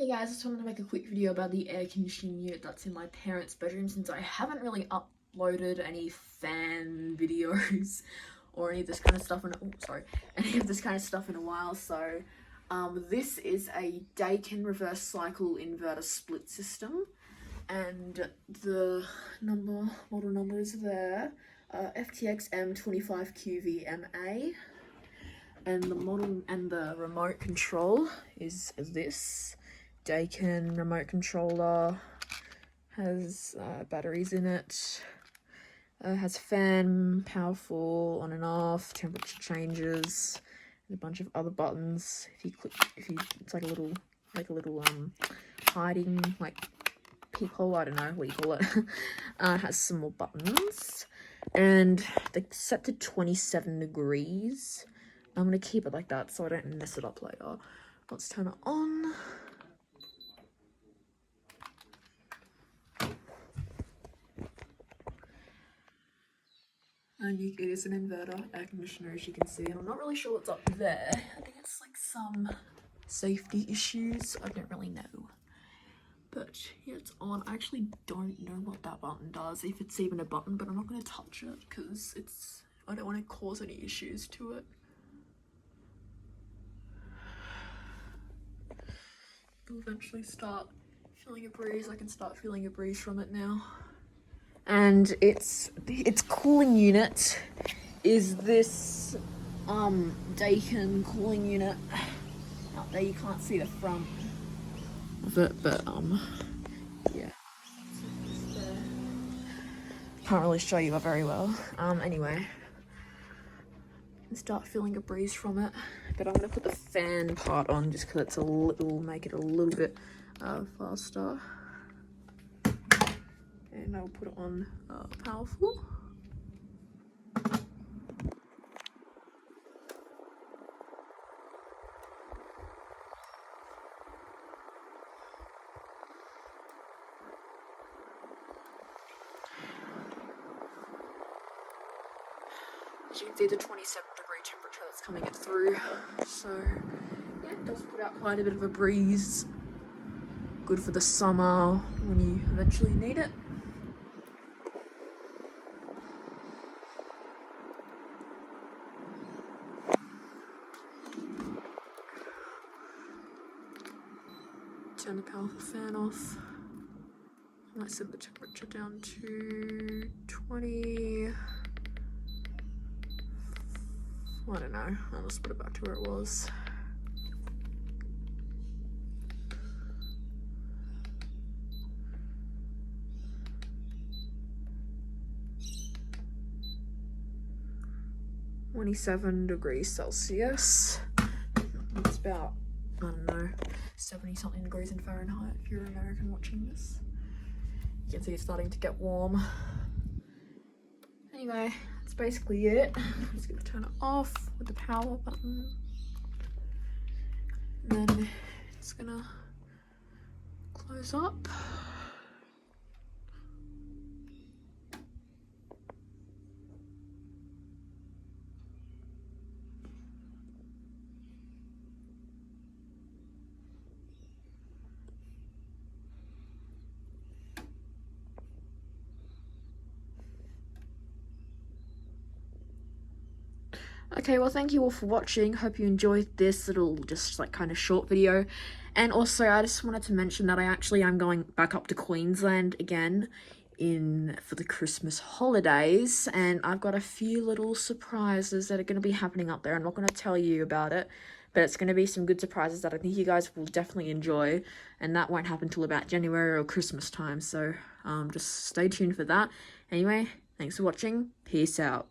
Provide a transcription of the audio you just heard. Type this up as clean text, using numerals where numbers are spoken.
Hey guys, I just wanted to make a quick video about the air conditioning unit that's in my parents' bedroom, since I haven't really uploaded any fan videos or any of this kind of stuff in a while. So this is a Daikin reverse cycle inverter split system, and the model number is there, FTXM25QVMA, and the model and the remote control is this Daikin remote controller. Has batteries in it, has fan, powerful, on and off, temperature changes, and a bunch of other buttons. It's like a little hiding, like peephole, I don't know what you call it. It has some more buttons, and they're set to 27 degrees. I'm gonna keep it like that so I don't mess it up later. Let's turn it on. And it is an inverter air conditioner, as you can see, and I'm not really sure what's up there. I think it's like some safety issues, I don't really know. But yeah, it's on. I actually don't know what that button does, if it's even a button, but I'm not going to touch it because I don't want to cause any issues to it. It'll eventually start feeling a breeze. I can start feeling a breeze from it now. And its cooling unit is this Daikin cooling unit. Out there you can't see the front of it, but yeah. Can't really show you very well. Anyway, you can start feeling a breeze from it, but I'm gonna put the fan part on just because it'll make it a little bit faster. And I'll put it on powerful. As you can see, the 27-degree temperature that's coming it through. So yeah, it does put out quite a bit of a breeze. Good for the summer when you eventually need it. Turn the powerful fan off. I might set the temperature down to 20. I don't know. I'll just put it back to where it was. (27°C). It's about, I don't know, 70-something degrees in Fahrenheit if you're American watching this. You can see it's starting to get warm. Anyway, that's basically it. I'm just gonna turn it off with the power button. And then it's gonna close up. Okay, well, thank you all for watching. Hope you enjoyed this little just like kind of short video. And also, I just wanted to mention that I actually am going back up to Queensland again for the Christmas holidays, and I've got a few little surprises that are going to be happening up there. I'm not going to tell you about it, but it's going to be some good surprises that I think you guys will definitely enjoy, and that won't happen till about January or Christmas time, so just stay tuned for that. Anyway, thanks for watching. Peace out.